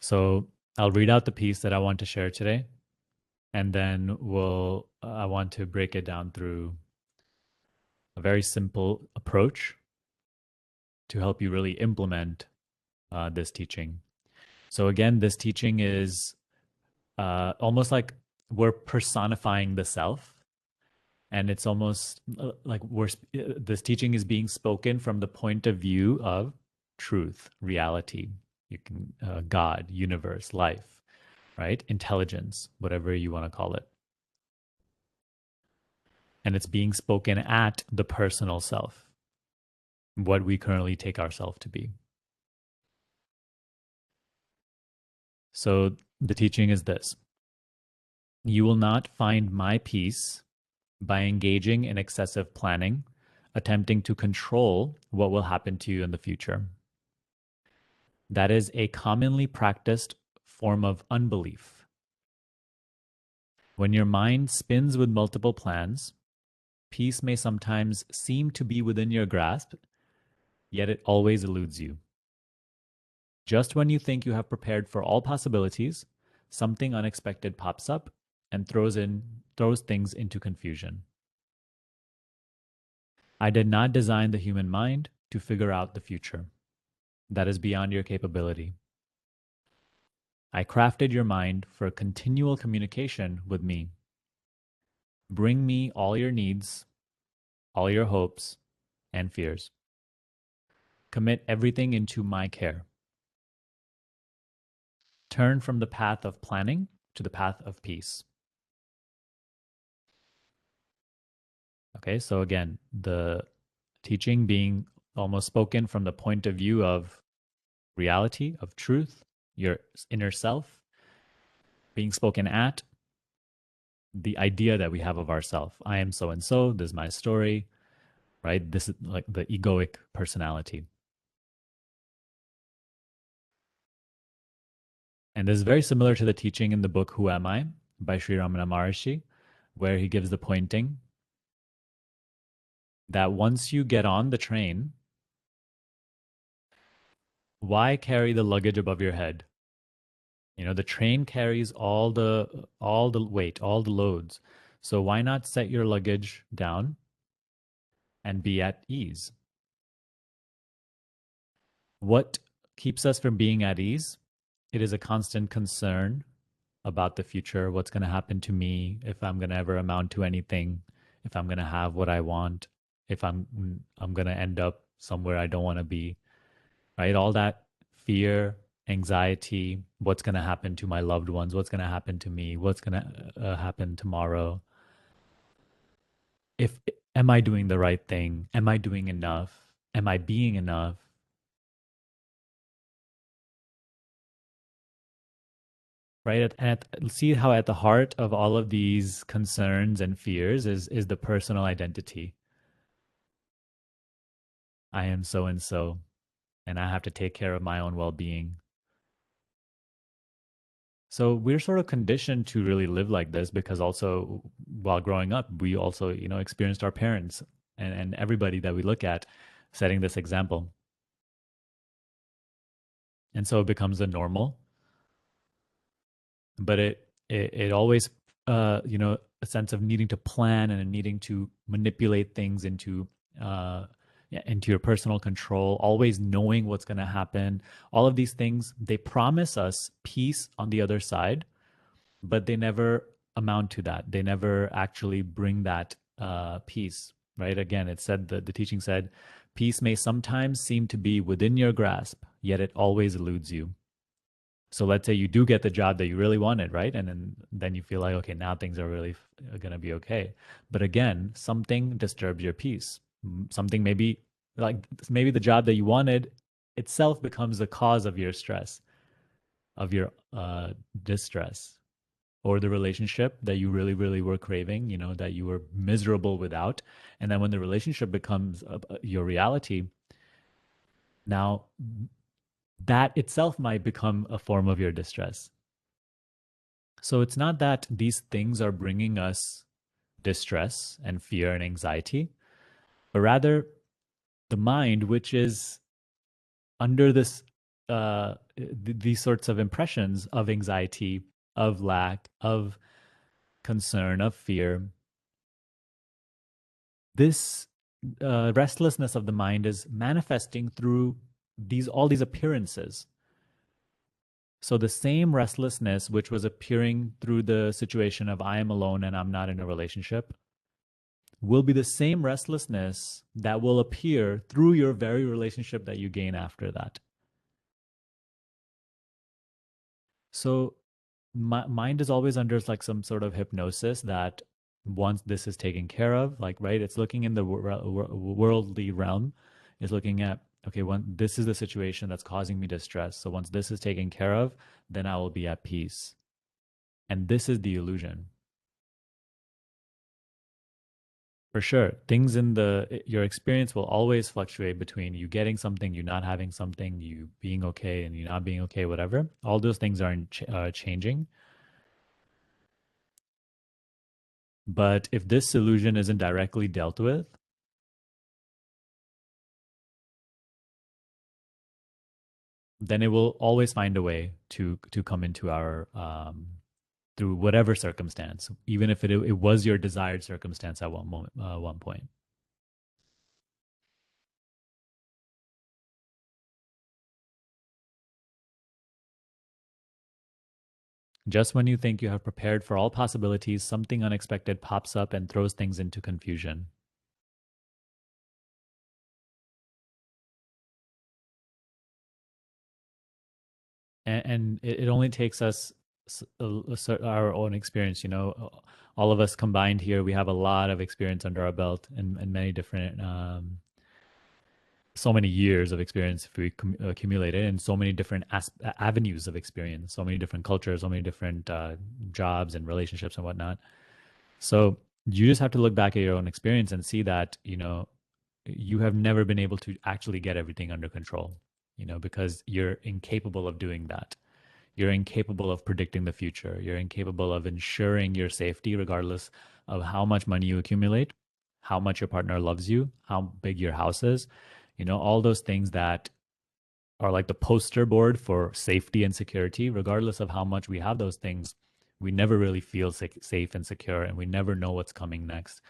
So I'll read out the piece that I want to share today, and then I want to break it down through a very simple approach to help you really implement this teaching. So again, this teaching is almost like we're personifying the self, and it's almost like this teaching is being spoken from the point of view of truth, reality, you can God, universe, life, right? Intelligence, whatever you want to call it. And it's being spoken at the personal self, what we currently take ourselves to be. So the teaching is this: you will not find my peace by engaging in excessive planning, attempting to control what will happen to you in the future. That is a commonly practiced form of unbelief. When your mind spins with multiple plans, peace may sometimes seem to be within your grasp, yet it always eludes you. Just when you think you have prepared for all possibilities, something unexpected pops up and throws things into confusion. I did not design the human mind to figure out the future. That is beyond your capability. I crafted your mind for continual communication with me. Bring me all your needs, all your hopes and fears. Commit everything into my care. Turn from the path of planning to the path of peace. Okay, so again, the teaching being almost spoken from the point of view of reality, of truth, your inner self, being spoken at the idea that we have of ourself. I am so and so, this is my story, right? This is like the egoic personality. And this is very similar to the teaching in the book Who Am I by Sri Ramana Maharshi, where he gives the pointing that once you get on the train, why carry the luggage above your head? You know, the train carries all the weight, all the loads. So why not set your luggage down and be at ease? What keeps us from being at ease? It is a constant concern about the future, what's going to happen to me, if I'm going to ever amount to anything, if I'm going to have what I want, if I'm going to end up somewhere I don't want to be, right? All that fear, anxiety, what's going to happen to my loved ones, what's going to happen to me, what's going to happen tomorrow. If Am I doing the right thing? Am I doing enough? Am I being enough? Right? See how at the heart of all of these concerns and fears is the personal identity. I am so and so, and I have to take care of my own well-being. So we're sort of conditioned to really live like this because also while growing up, we also, experienced our parents and everybody that we look at setting this example. And so it becomes a normal, but it always a sense of needing to plan and needing to manipulate things uh into your personal control, always knowing what's going to happen. All of these things, they promise us peace on the other side, but they never amount to that. They never actually bring that peace, right? Again, it said the teaching said, peace may sometimes seem to be within your grasp, yet it always eludes you. So let's say you do get the job that you really wanted, right? And then you feel like, okay, now things are really going to be okay. But again, something disturbs your peace. Something maybe the job that you wanted itself becomes the cause of your stress, of your distress, or the relationship that you really, really were craving, that you were miserable without. And then when the relationship becomes your reality, now that itself might become a form of your distress. So it's not that these things are bringing us distress and fear and anxiety, but rather the mind, which is under this these sorts of impressions of anxiety, of lack, of concern, of fear, this restlessness of the mind is manifesting through these all these appearances. So the same restlessness which was appearing through the situation of I am alone and I'm not in a relationship will be the same restlessness that will appear through your very relationship that you gain after that. So mind is always under like some sort of hypnosis that once this is taken care of, like, right, it's looking in the worldly realm, is looking at, okay, when this is the situation that's causing me distress. So once this is taken care of, then I will be at peace. And this is the illusion. For sure. Things in your experience will always fluctuate between you getting something, you not having something, you being okay and you not being okay, whatever. All those things are changing. But if this illusion isn't directly dealt with, then it will always find a way to come into our through whatever circumstance, even if it was your desired circumstance at one moment, one point. Just when you think you have prepared for all possibilities, something unexpected pops up and throws things into confusion. And it only takes us our own experience. All of us combined here, we have a lot of experience under our belt and many different so many years of experience if we accumulate it, and so many different avenues of experience, so many different cultures, so many different jobs and relationships and whatnot. So you just have to look back at your own experience and see that, you have never been able to actually get everything under control, because you're incapable of doing that. You're incapable of predicting the future. You're incapable of ensuring your safety, regardless of how much money you accumulate, how much your partner loves you, how big your house is, all those things that are like the poster board for safety and security. Regardless of how much we have those things, we never really feel safe and secure, and we never know what's coming next.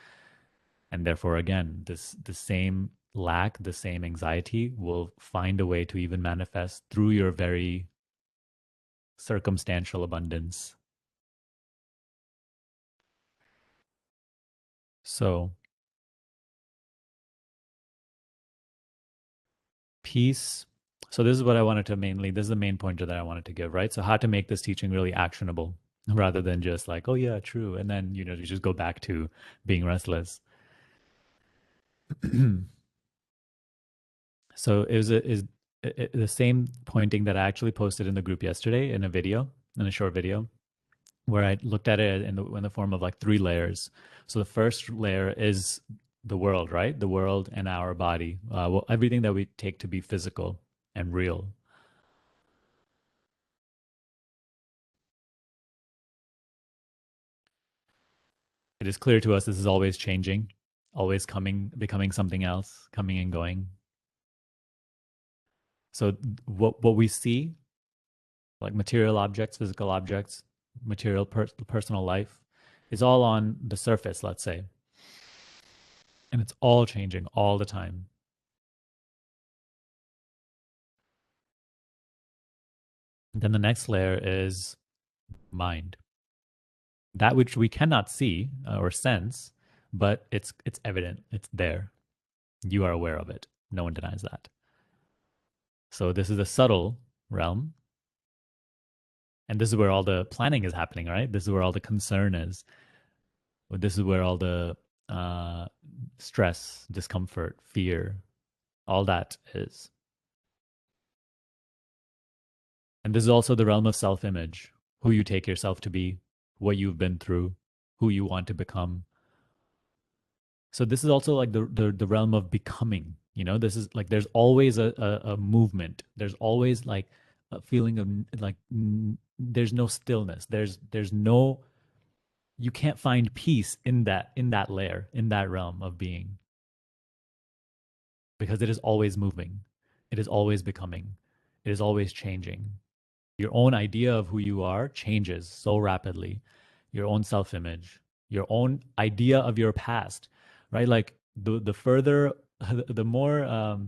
And therefore, again, the same lack, the same anxiety will find a way to even manifest through your very circumstantial abundance. So, peace. So, this is what I wanted to mainly, this is the main pointer that I wanted to give, right? So, how to make this teaching really actionable rather than just like, oh, yeah, true. And then, you just go back to being restless. So, the same pointing that I actually posted in the group yesterday in a video, in a short video, where I looked at it in the form of like three layers. So the first layer is the world, right? The world and our body, well, everything that we take to be physical and real. It is clear to us this is always changing, always coming, becoming something else, coming and going. So what we see, like material objects, physical objects, material personal life, is all on the surface, let's say, and it's all changing all the time. Then the next layer is mind, that which we cannot see or sense, but it's evident, it's there. You are aware of it. No one denies that. So this is a subtle realm, and this is where all the planning is happening, right? This is where all the concern is. This is where all the uh, stress, discomfort, fear, all that is. And this is also the realm of self-image, who you take yourself to be, what you've been through, who you want to become. So this is also like the realm of becoming. This is like there's always a movement. There's always like a feeling of like there's no stillness. There's no, you can't find peace in that layer, in that realm of being, because it is always moving. It is always becoming. It is always changing. Your own idea of who you are changes so rapidly. Your own self-image, your own idea of your past, right? Like the further, the more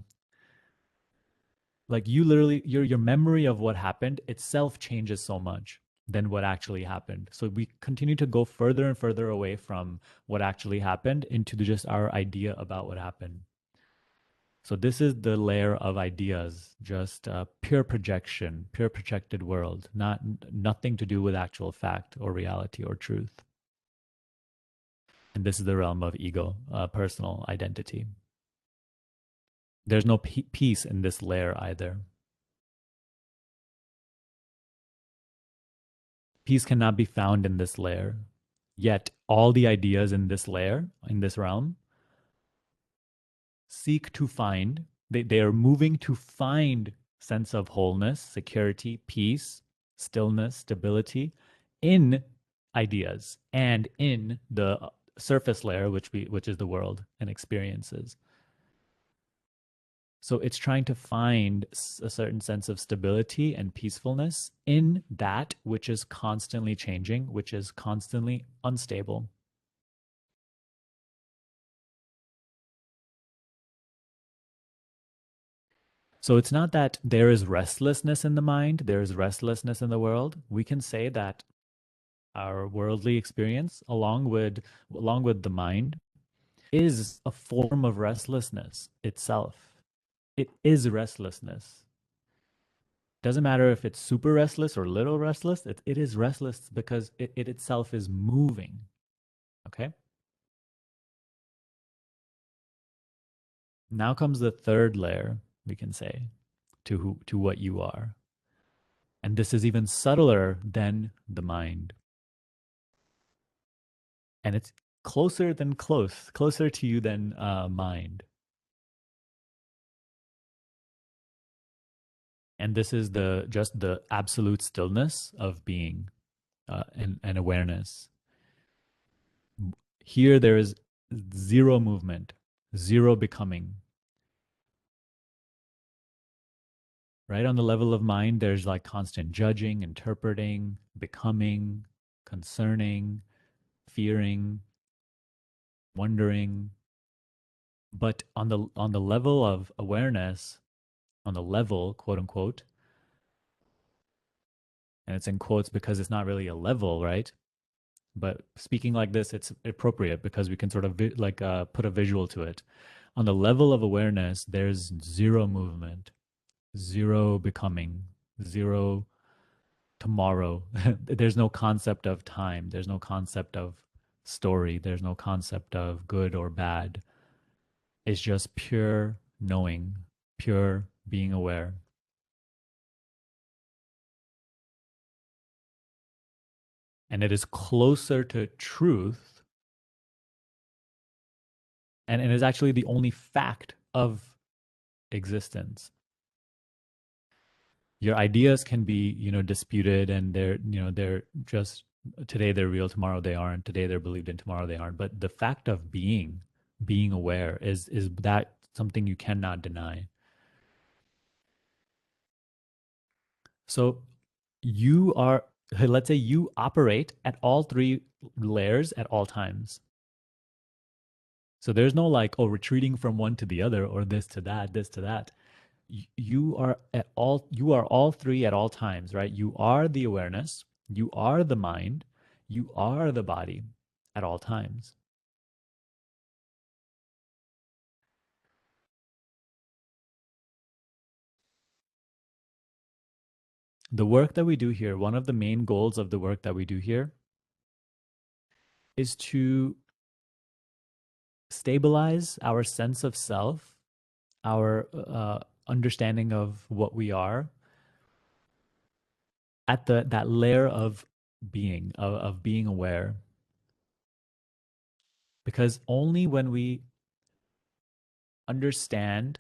like you literally your memory of what happened itself changes so much than what actually happened. So we continue to go further and further away from what actually happened into just our idea about what happened. So this is the layer of ideas, just pure projection, pure projected world, nothing to do with actual fact or reality or truth. And this is the realm of ego, personal identity. There's no peace in this layer either. Peace cannot be found in this layer. Yet all the ideas in this layer, in this realm, seek to find, they are moving to find sense of wholeness, security, peace, stillness, stability in ideas and in the surface layer, which is the world and experiences. So it's trying to find a certain sense of stability and peacefulness in that which is constantly changing, which is constantly unstable. So it's not that there is restlessness in the mind, there is restlessness in the world. We can say that our worldly experience, along with the mind, is a form of restlessness itself. It is restlessness. Doesn't matter if it's super restless or little restless, it is restless because it itself is moving. Okay. Now comes the third layer, we can say, to what you are. And this is even subtler than the mind. And it's closer to you than mind. And this is the just the absolute stillness of being and awareness. Here there is zero movement, zero becoming. Right on the level of mind, there's like constant judging, interpreting, becoming, concerning, fearing, wondering. But on the level of awareness, on the level, quote unquote, and it's in quotes because it's not really a level, right? But speaking like this, it's appropriate because we can sort of put a visual to it. On the level of awareness, there's zero movement, zero becoming, zero tomorrow. There's no concept of time. There's no concept of story. There's no concept of good or bad. It's just pure knowing, pure being aware. And it is closer to truth. And it is actually the only fact of existence. Your ideas can be, disputed, and they're just today they're real, tomorrow they aren't. Today they're believed in, tomorrow they aren't. But the fact of being aware is that something you cannot deny. So you are, let's say you operate at all three layers at all times. So there's no like, oh, retreating from one to the other or this to that, this to that. You are all three at all times, right? You are the awareness, you are the mind, you are the body at all times. The work that we do here, one of the main goals of the work that we do here is to stabilize our sense of self, our understanding of what we are at that layer of being, of being aware. Because only when we understand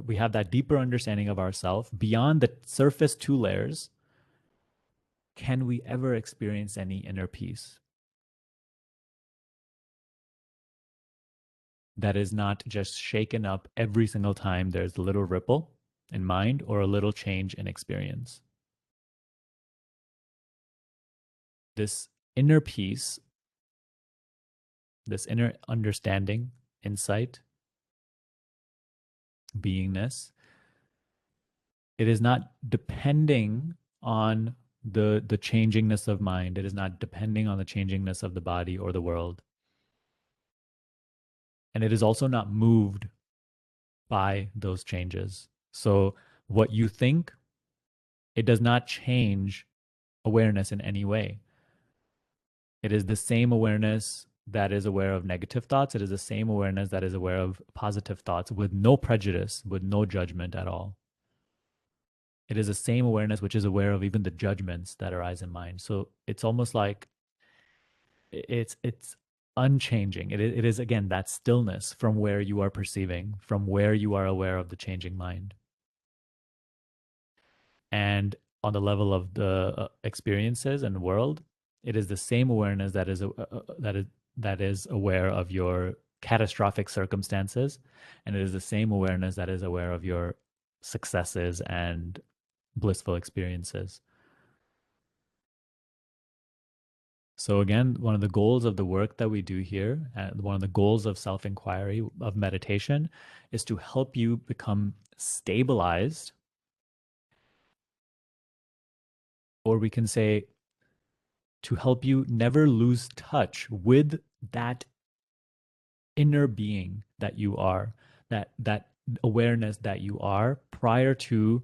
we have that deeper understanding of ourself beyond the surface two layers, can we ever experience any inner peace that is not just shaken up every single time there's a little ripple, in mind or a little change in experience. This inner peace, this inner understanding, insight, beingness, it is not depending on the changingness of mind. It is not depending on the changingness of the body or the world. And it is also not moved by those changes. So what you think, it does not change awareness in any way. It is the same awareness that is aware of negative thoughts. It is the same awareness that is aware of positive thoughts with no prejudice, with no judgment at all. It is the same awareness which is aware of even the judgments that arise in mind. So it's almost like it's unchanging. It is again that stillness from where you are perceiving, from where you are aware of the changing mind. And on the level of the experiences and world, it is the same awareness that is aware of your catastrophic circumstances, and it is the same awareness that is aware of your successes and blissful experiences. So again, one of the goals of the work that we do here, and one of the goals of self-inquiry, of meditation, is to help you become stabilized, or we can say to help you never lose touch with that inner being that you are, that awareness that you are prior to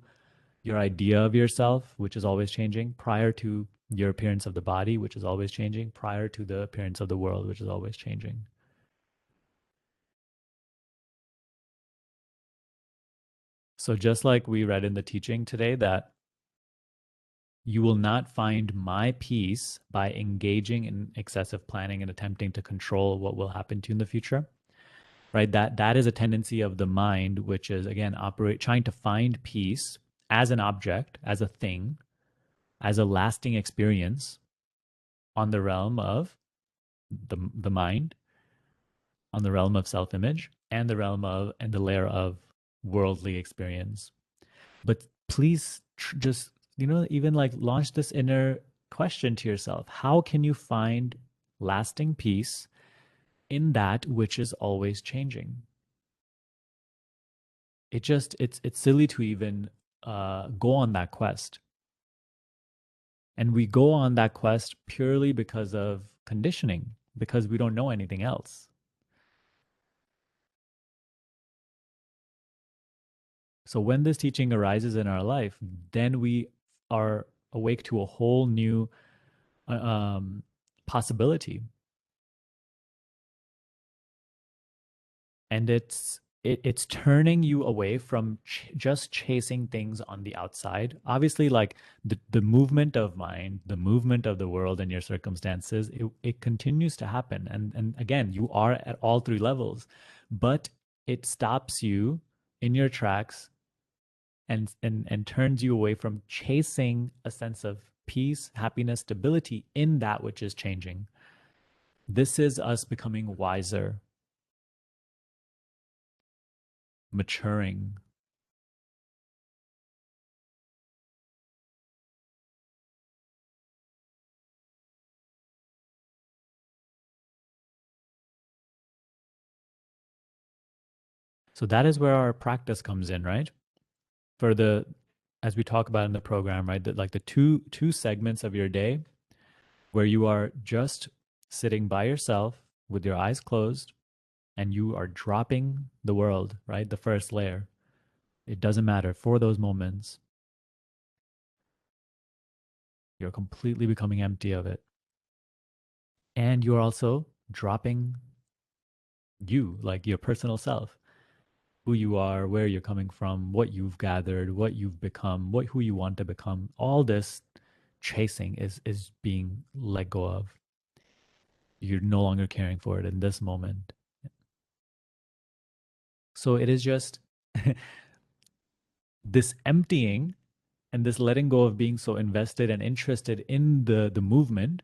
your idea of yourself, which is always changing, prior to your appearance of the body, which is always changing, prior to the appearance of the world, which is always changing. So just like we read in the teaching today that you will not find my peace by engaging in excessive planning and attempting to control what will happen to you in the future, right? That is a tendency of the mind, which is again operate trying to find peace as an object, as a thing, as a lasting experience on the realm of the mind, on the realm of self-image, and the realm of and the layer of worldly experience. But please just, even like launch this inner question to yourself. How can you find lasting peace in that which is always changing? It's silly to even go on that quest. And we go on that quest purely because of conditioning, because we don't know anything else. So when this teaching arises in our life, then we are awake to a whole new uh, um, possibility. And it's turning you away from just chasing things on the outside. Obviously, like the movement of mind, the movement of the world and your circumstances, it continues to happen. And again, you are at all three levels, but it stops you in your tracks and turns you away from chasing a sense of peace, happiness, stability in that which is changing. This is us becoming wiser, maturing. So that is where our practice comes in, right? For the as we talk about in the program, right? That like the two segments of your day where you are just sitting by yourself with your eyes closed and you are dropping the world, right? The first layer. It doesn't matter for those moments. You're completely becoming empty of it. And you're also dropping you, like your personal self, who you are, where you're coming from, what you've gathered, what you've become, what who you want to become. All this chasing is being let go of. You're no longer caring for it in this moment. So it is just this emptying and this letting go of being so invested and interested in the movement,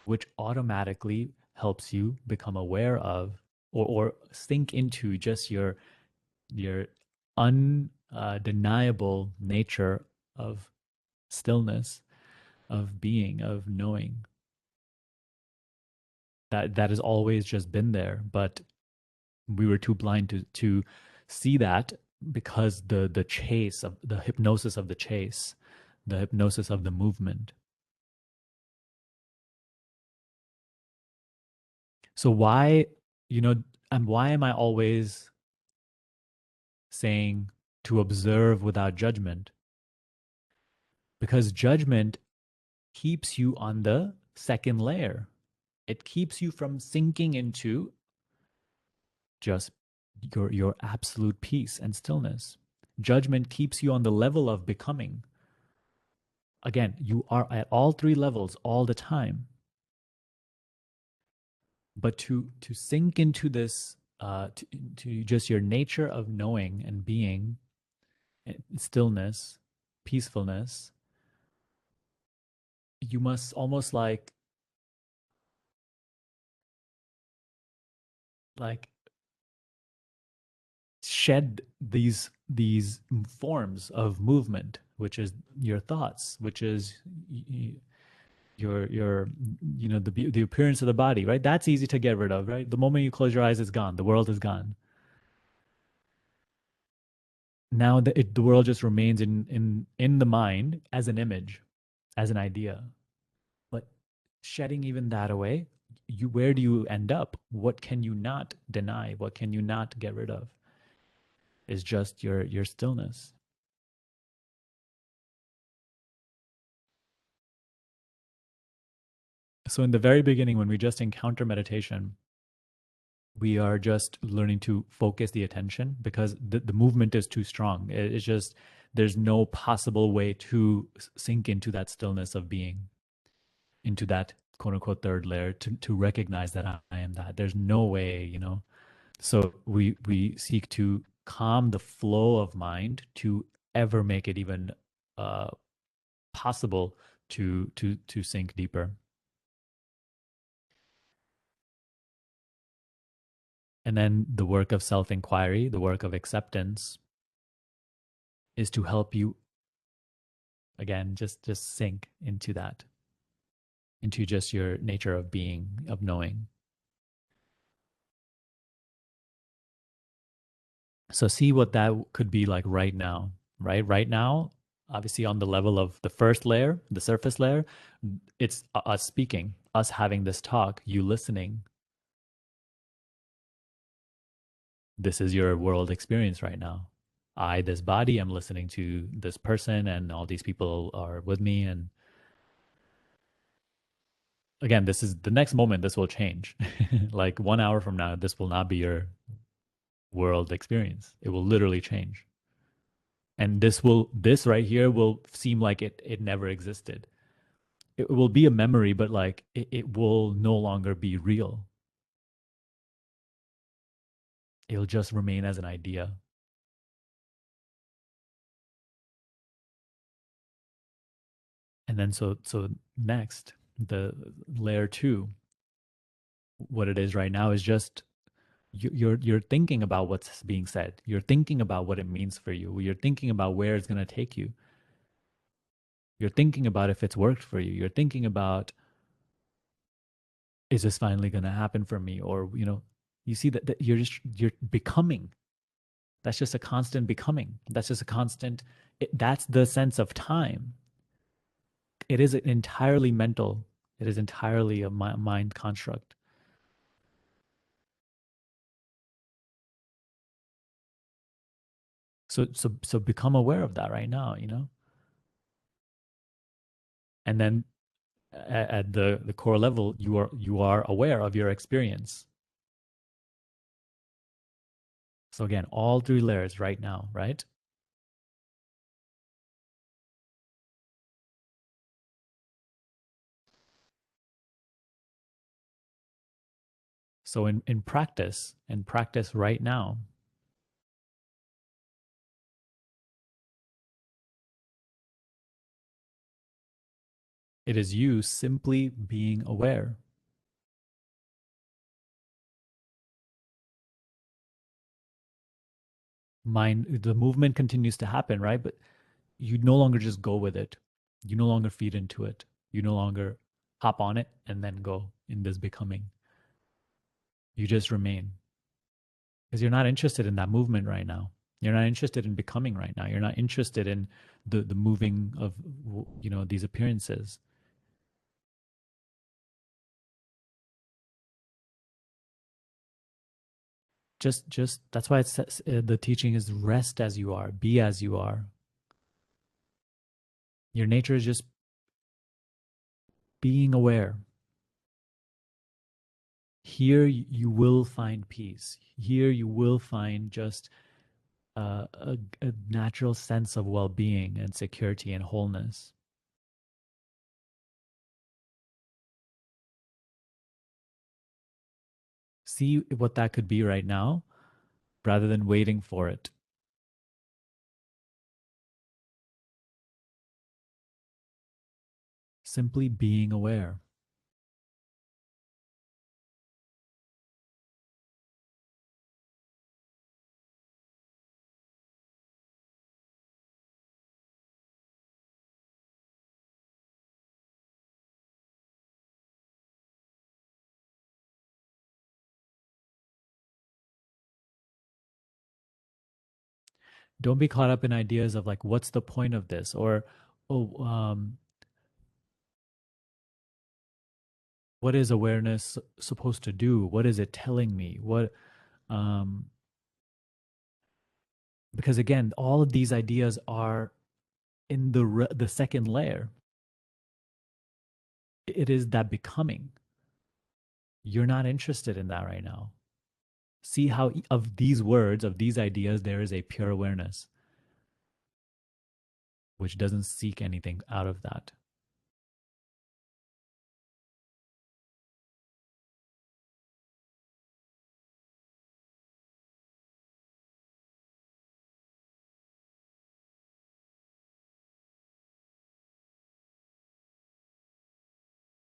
which automatically helps you become aware of or sink into just your un undeniable nature of stillness, of being, of knowing. That has always just been there, but we were too blind to see that because the chase of the hypnosis of the chase, the hypnosis of the movement. So why, you know, and why am I always saying to observe without judgment? Because judgment keeps you on the second layer. It keeps you from sinking into just your absolute peace and stillness. Judgment keeps you on the level of becoming. Again, you are at all three levels all the time. But to sink into this, to just your nature of knowing and being, stillness, peacefulness, you must almost like shed these forms of movement, which is your thoughts, which is your the appearance of the body, right? That's easy to get rid of, right? The moment you close your eyes, it's gone. The world is gone. Now the world just remains in the mind as an image, as an idea. But shedding even that away, you where do you end up? What can you not deny? What can you not get rid of? Is just your stillness. So in the very beginning, when we just encounter meditation, we are just learning to focus the attention because the movement is too strong. It's just there's no possible way to sink into that stillness of being, into that quote unquote third layer to recognize that I am that. There's no way, you know. So we seek to calm the flow of mind to ever make it even uh, possible to sink deeper. And then the work of self inquiry, the work of acceptance, is to help you again just sink into that, into just your nature of being, of knowing. So see what that could be like right now, right? Right now, obviously on the level of the first layer, the surface layer, it's us speaking, us having this talk, you listening. This is your world experience right now. I, this body, I'm listening to this person, and all these people are with me. And again, this is the next moment, this will change. Like 1 hour from now, this will not be your world experience. It will literally change. And this right here will seem like it never existed. It will be a memory, but like it will no longer be real. It'll just remain as an idea. And then so next, the layer two, what it is right now is just you're thinking about what's being said. You're thinking about what it means for you. You're thinking about where it's going to take you. You're thinking about if it's worked for you. You're thinking about, is this finally going to happen for me? Or, you know, you see that you're becoming. That's just a constant becoming. That's just a constant, that's the sense of time. It is entirely mental. It is entirely a mind construct. So become aware of that right now, you know? And then at the core level, you are aware of your experience. So again, all three layers right now, right? So in practice right now, it is you simply being aware. mind, the movement continues to happen, right? But you no longer just go with it. You no longer feed into it. You no longer hop on it and then go in this becoming. You just remain because you're not interested in that movement right now. You're not interested in becoming right now. You're not interested in the moving of these appearances. Just that's why it says, the teaching is rest as you are, be as you are. Your nature is just being aware. Here you will find peace. Here you will find just a natural sense of well-being and security and wholeness. See what that could be right now rather than waiting for it. Simply being aware. Don't be caught up in ideas of like, what's the point of this? Or, oh, what is awareness supposed to do? What is it telling me? Um, because again, all of these ideas are in the second layer. It is that becoming. You're not interested in that right now. See how of these words, of these ideas, there is a pure awareness, which doesn't seek anything out of that.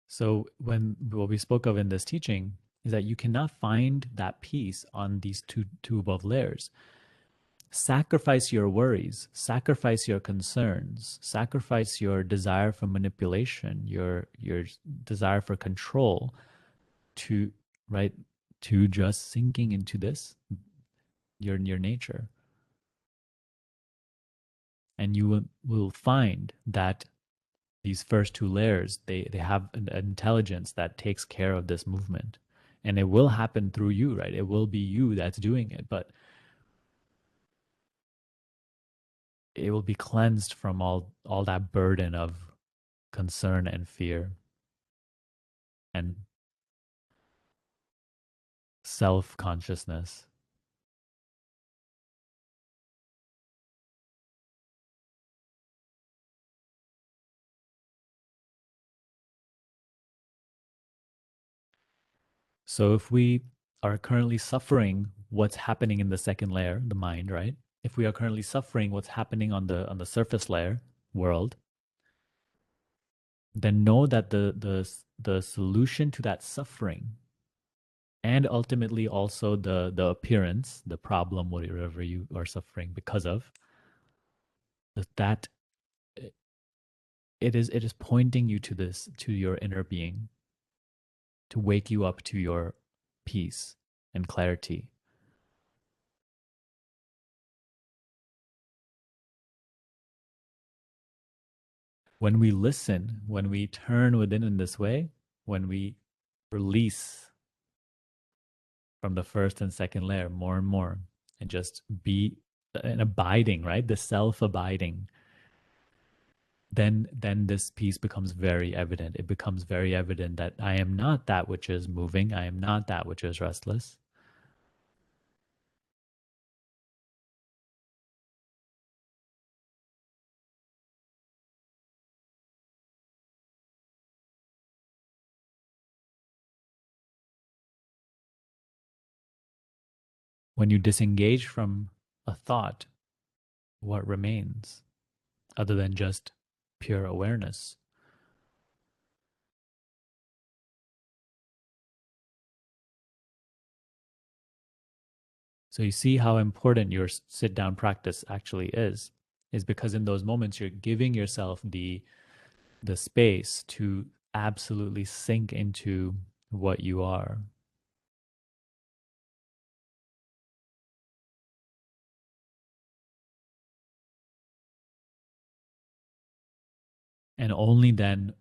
So when what we spoke of in this teaching is that you cannot find that peace on these two above layers. Sacrifice your worries, sacrifice your concerns, sacrifice your desire for manipulation, your desire for control to right to just sinking into this your nature, and you will find that these first two layers they have an intelligence that takes care of this movement, and it will happen through you, right? It will be you that's doing it, but it will be cleansed from all that burden of concern and fear and self-consciousness. So if we are currently suffering what's happening in the second layer, the mind, right? If we are currently suffering what's happening on the surface layer world, then know that the solution to that suffering, and ultimately also the appearance, the problem, whatever you are suffering because of, that it is pointing you to this, to your inner being, to wake you up to your peace and clarity. When we listen, when we turn within in this way, when we release from the first and second layer more and more, and just be an abiding, right? The self abiding, then this piece becomes very evident. It becomes very evident that I am not that which is moving. I am not that which is restless. When you disengage from a thought, what remains other than just pure awareness? So you see how important your sit down practice actually is because in those moments you're giving yourself the space to absolutely sink into what you are. And only then,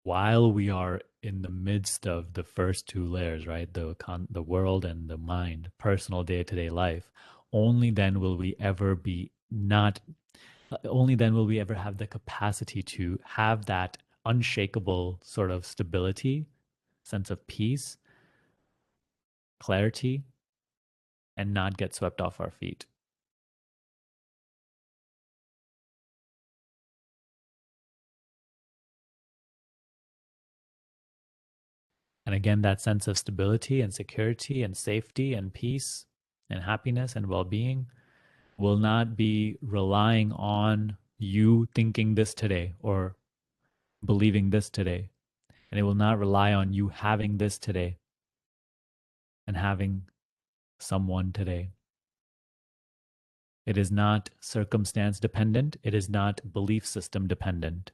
while we are in the midst of the first two layers, right? The world and the mind, personal day-to-day life, only then will we ever be not only then will we ever have the capacity to have that unshakable sort of stability, sense of peace, clarity, and not get swept off our feet. And again, that sense of stability and security and safety and peace and happiness and well being will not be relying on you thinking this today or believing this today. And it will not rely on you having this today and having someone today. It is not circumstance dependent. It is not belief system dependent.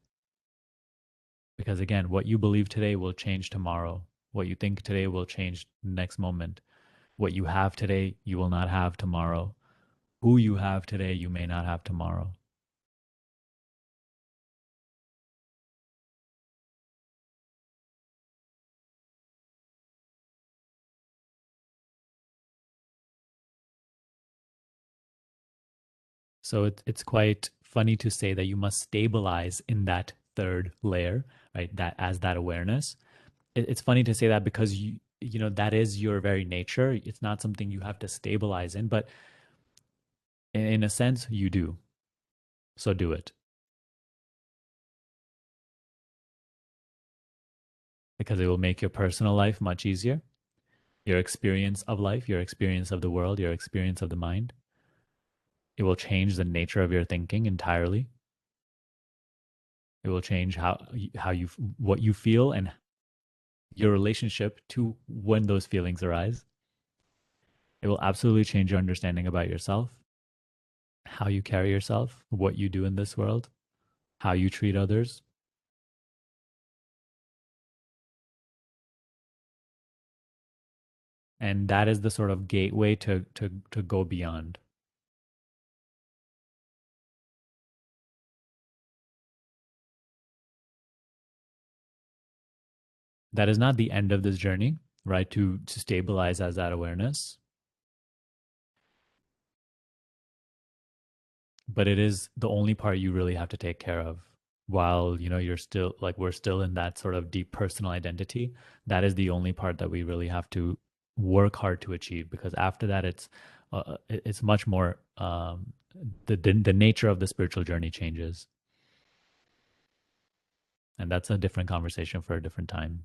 Because again, what you believe today will change tomorrow. What you think today will change next moment. What you have today, you will not have tomorrow. Who you have today, you may not have tomorrow. So it's quite funny to say that you must stabilize in that third layer, right? That as that awareness. It's funny to say that because you know that is your very nature. It's not something you have to stabilize in, but in a sense, you do. So do it because it will make your personal life much easier. Your experience of life, your experience of the world, your experience of the mind. It will change the nature of your thinking entirely. It will change how you what you feel and your relationship to when those feelings arise. It will absolutely change your understanding about yourself, how you carry yourself, what you do in this world, how you treat others. And that is the sort of gateway to go beyond. That is not the end of this journey, right? To stabilize as that awareness, but it is the only part you really have to take care of while you're still like we're still in that sort of deep personal identity. That is the only part that we really have to work hard to achieve, because after that it's much more the nature of the spiritual journey changes, and that's a different conversation for a different time.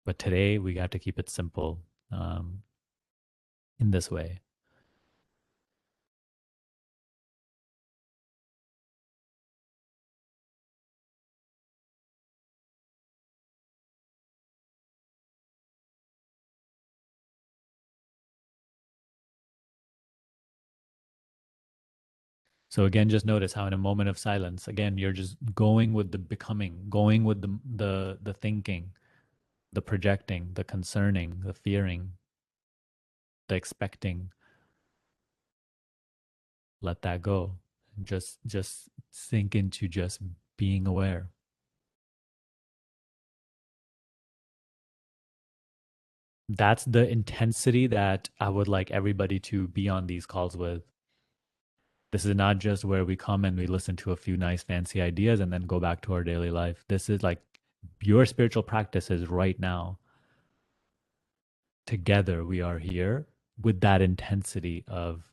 But today we got to keep it simple, in this way. So again, just notice how in a moment of silence, again, you're just going with the becoming, going with the thinking, the projecting, the concerning, the fearing, the expecting. Let that go. Just sink into just being aware. That's the intensity that I would like everybody to be on these calls with. This is not just where we come and we listen to a few nice fancy ideas and then go back to our daily life. This is like your spiritual practices right now. Together we are here with that intensity of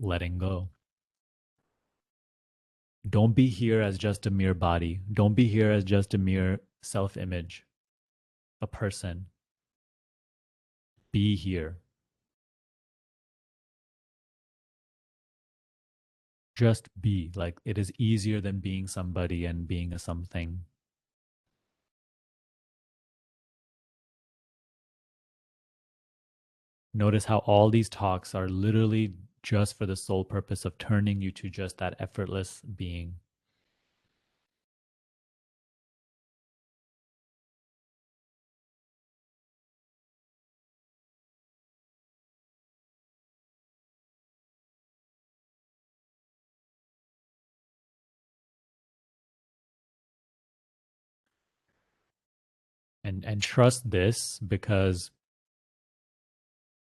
letting go. Don't be here as just a mere body. Don't be here as just a mere self image, a person. Be here. Just be. Like it is easier than being somebody and being a something. Notice how all these talks are literally just for the sole purpose of turning you to just that effortless being. And trust this, because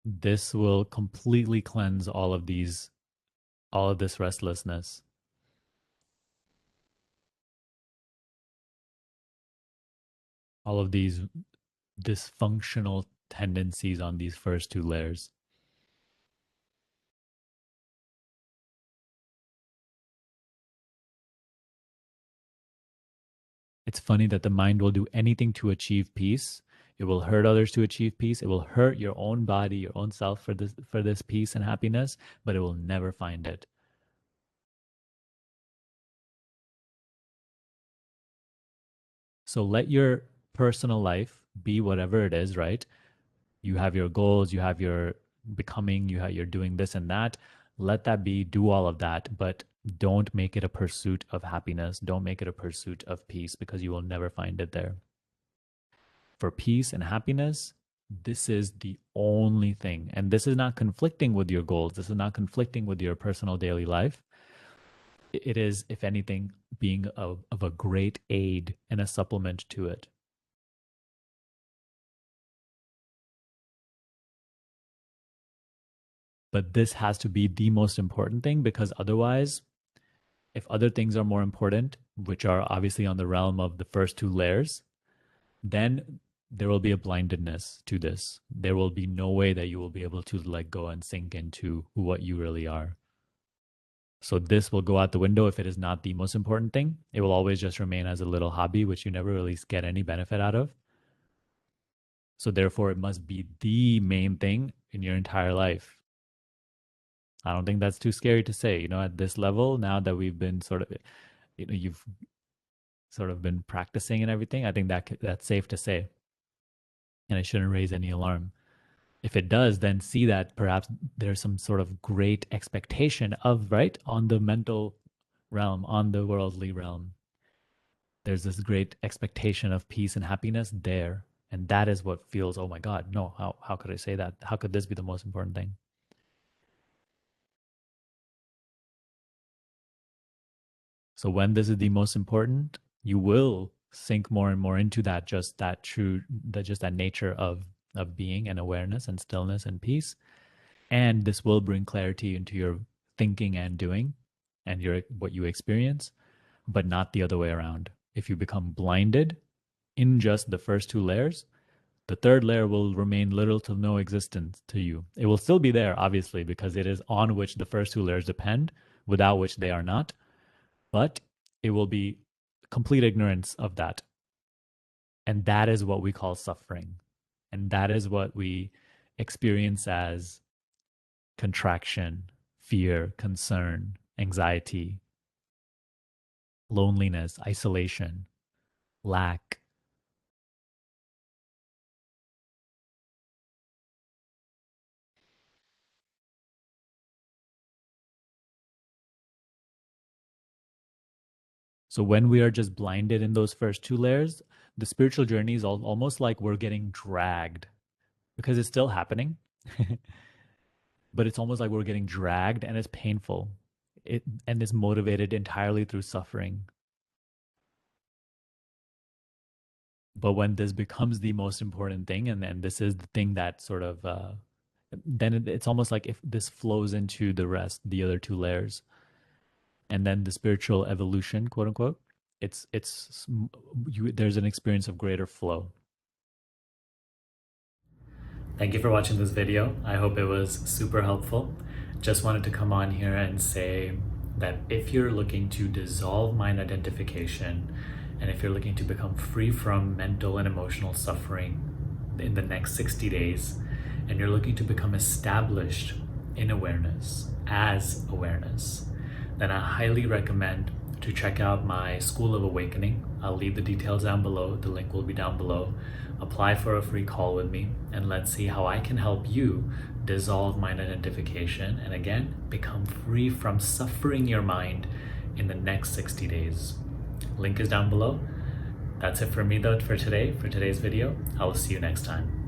this will completely cleanse all of this restlessness, all of these dysfunctional tendencies on these first two layers. It's funny that the mind will do anything to achieve peace. It will hurt others to achieve peace. It will hurt your own body, your own self for this peace and happiness, but it will never find it. So let your personal life be whatever it is, right? You have your goals, you have your becoming, you're doing this and that. Let that be, do all of that, but don't make it a pursuit of happiness. Don't make it a pursuit of peace, because you will never find it there. For peace and happiness, this is the only thing. And this is not conflicting with your goals. This is not conflicting with your personal daily life. It is, if anything, being of a great aid and a supplement to it. But this has to be the most important thing, because otherwise, if other things are more important, which are obviously on the realm of the first two layers, then there will be a blindedness to this. There will be no way that you will be able to let go and sink into what you really are. So this will go out the window if it is not the most important thing. It will always just remain as a little hobby, which you never really get any benefit out of. So therefore, it must be the main thing in your entire life. I don't think that's too scary to say. At this level, now that we've been sort of, you've sort of been practicing and everything, I think that's safe to say, and it shouldn't raise any alarm. If it does, then see that perhaps there's some sort of great expectation of, right, on the mental realm, on the worldly realm. There's this great expectation of peace and happiness there. And that is what feels, oh my God, no, how could I say that? How could this be the most important thing? So when this is the most important, you will sink more and more into just that nature of being and awareness and stillness and peace. And this will bring clarity into your thinking and doing and your what you experience, but not the other way around. If you become blinded in just the first two layers, the third layer will remain little to no existence to you. It will still be there, obviously, because it is on which the first two layers depend, without which they are not. But it will be complete ignorance of that. And that is what we call suffering. And that is what we experience as contraction, fear, concern, anxiety, loneliness, isolation, lack. So when we are just blinded in those first two layers, the spiritual journey is almost like we're getting dragged, because it's still happening, but it's almost like we're getting dragged, and it's painful. And it's motivated entirely through suffering. But when this becomes the most important thing, and this is the thing that sort of then it's almost like if this flows into the other two layers, and then the spiritual evolution, quote unquote, there's an experience of greater flow. Thank you for watching this video. I hope it was super helpful. Just wanted to come on here and say that if you're looking to dissolve mind identification, and if you're looking to become free from mental and emotional suffering in the next 60 days, and you're looking to become established in awareness, as awareness, then I highly recommend to check out my School of Awakening. I'll leave the details down below. The link will be down below. Apply for a free call with me, and let's see how I can help you dissolve mind identification and again become free from suffering your mind in the next 60 days. Link is down below. That's it for me though for today's video. I will see you next time.